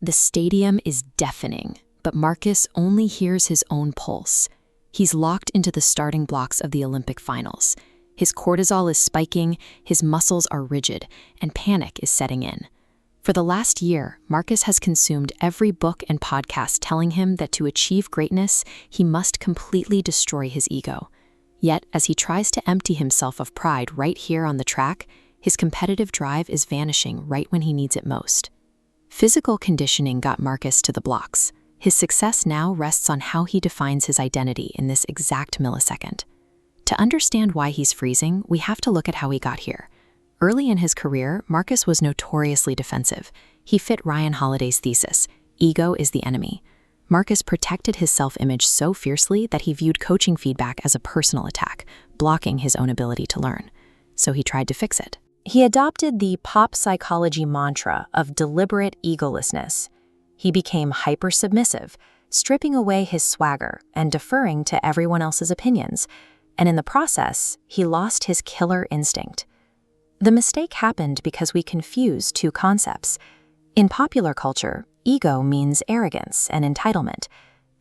The stadium is deafening, but Marcus only hears his own pulse. He's locked into the starting blocks of the Olympic finals. His cortisol is spiking, his muscles are rigid, and panic is setting in. For the last year, Marcus has consumed every book and podcast telling him that to achieve greatness, he must completely destroy his ego. Yet, as he tries to empty himself of pride right here on the track, his competitive drive is vanishing right when he needs it most. Physical conditioning got Marcus to the blocks. His success now rests on how he defines his identity in this exact millisecond. To understand why he's freezing, we have to look at how he got here. Early in his career, Marcus was notoriously defensive. He fit Ryan Holiday's thesis, ego is the enemy. Marcus protected his self-image so fiercely that he viewed coaching feedback as a personal attack, blocking his own ability to learn. So he tried to fix it. He adopted the pop psychology mantra of deliberate egolessness. He became hyper-submissive, stripping away his swagger and deferring to everyone else's opinions. And in the process, he lost his killer instinct. The mistake happened because we confuse two concepts. In popular culture, ego means arrogance and entitlement.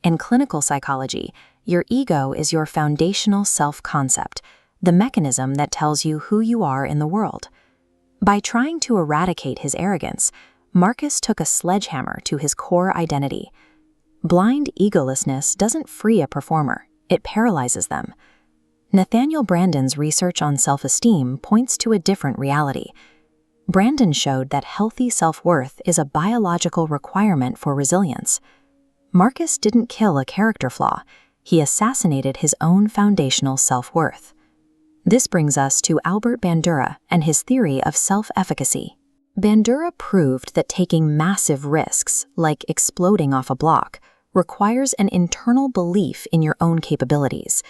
In clinical psychology, your ego is your foundational self-concept, the mechanism that tells you who you are in the world. By trying to eradicate his arrogance, Marcus took a sledgehammer to his core identity. Blind egolessness doesn't free a performer, it paralyzes them. Nathaniel Branden's research on self-esteem points to a different reality. Branden showed that healthy self-worth is a biological requirement for resilience. Marcus didn't kill a character flaw, he assassinated his own foundational self-worth. This brings us to Albert Bandura and his theory of self-efficacy. Bandura proved that taking massive risks, like exploding off a block, requires an internal belief in your own capabilities.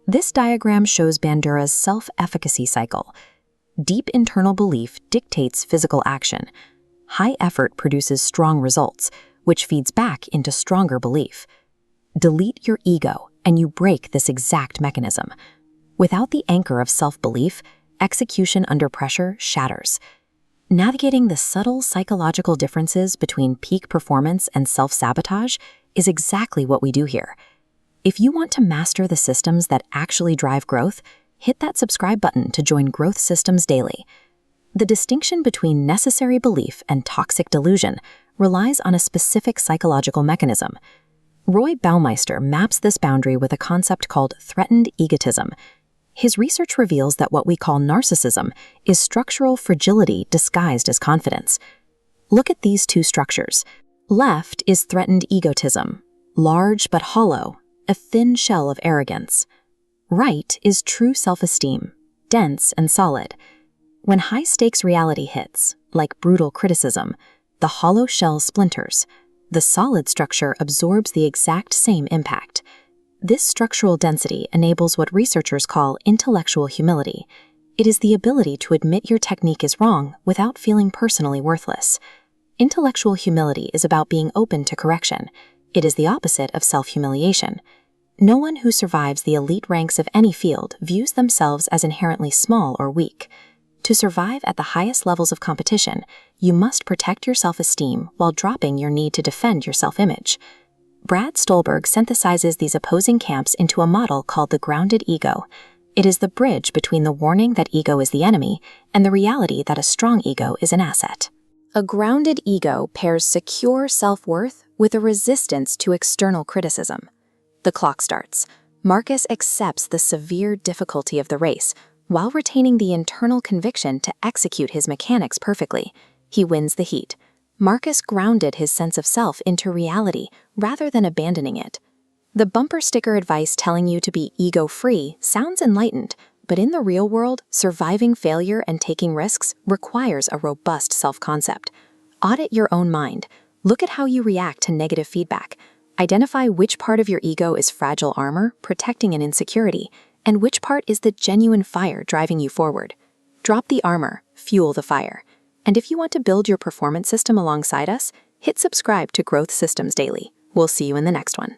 This diagram shows Bandura's self-efficacy cycle. Deep internal belief dictates physical action. High effort produces strong results, which feeds back into stronger belief. Delete your ego, and you break this exact mechanism. Without the anchor of self-belief, execution under pressure shatters. Navigating the subtle psychological differences between peak performance and self-sabotage is exactly what we do here. If you want to master the systems that actually drive growth, hit that subscribe button to join Growth Systems Daily. The distinction between necessary belief and toxic delusion relies on a specific psychological mechanism. Roy Baumeister maps this boundary with a concept called threatened egotism. His research reveals that what we call narcissism is structural fragility disguised as confidence. Look at these two structures. Left is threatened egotism, large but hollow, a thin shell of arrogance. Right is true self-esteem, dense and solid. When high-stakes reality hits, like brutal criticism, the hollow shell splinters. The solid structure absorbs the exact same impact. This structural density enables what researchers call intellectual humility. It is the ability to admit your technique is wrong without feeling personally worthless. Intellectual humility is about being open to correction. It is the opposite of self-humiliation. No one who survives the elite ranks of any field views themselves as inherently small or weak. To survive at the highest levels of competition, you must protect your self-esteem while dropping your need to defend your self-image. Stulberg synthesizes these opposing camps into a model called the grounded ego. It is the bridge between the warning that ego is the enemy and the reality that a strong ego is an asset. A grounded ego pairs secure self-worth with a resistance to external criticism. The clock starts. Marcus accepts the severe difficulty of the race, while retaining the internal conviction to execute his mechanics perfectly. He wins the heat. Marcus grounded his sense of self into reality rather than abandoning it. The bumper sticker advice telling you to be ego-free sounds enlightened, but in the real world, surviving failure and taking risks requires a robust self-concept. Audit your own mind. Look at how you react to negative feedback. Identify which part of your ego is fragile armor, protecting an insecurity, and which part is the genuine fire driving you forward. Drop the armor, fuel the fire. And if you want to build your performance system alongside us, hit subscribe to Growth Systems Daily. We'll see you in the next one.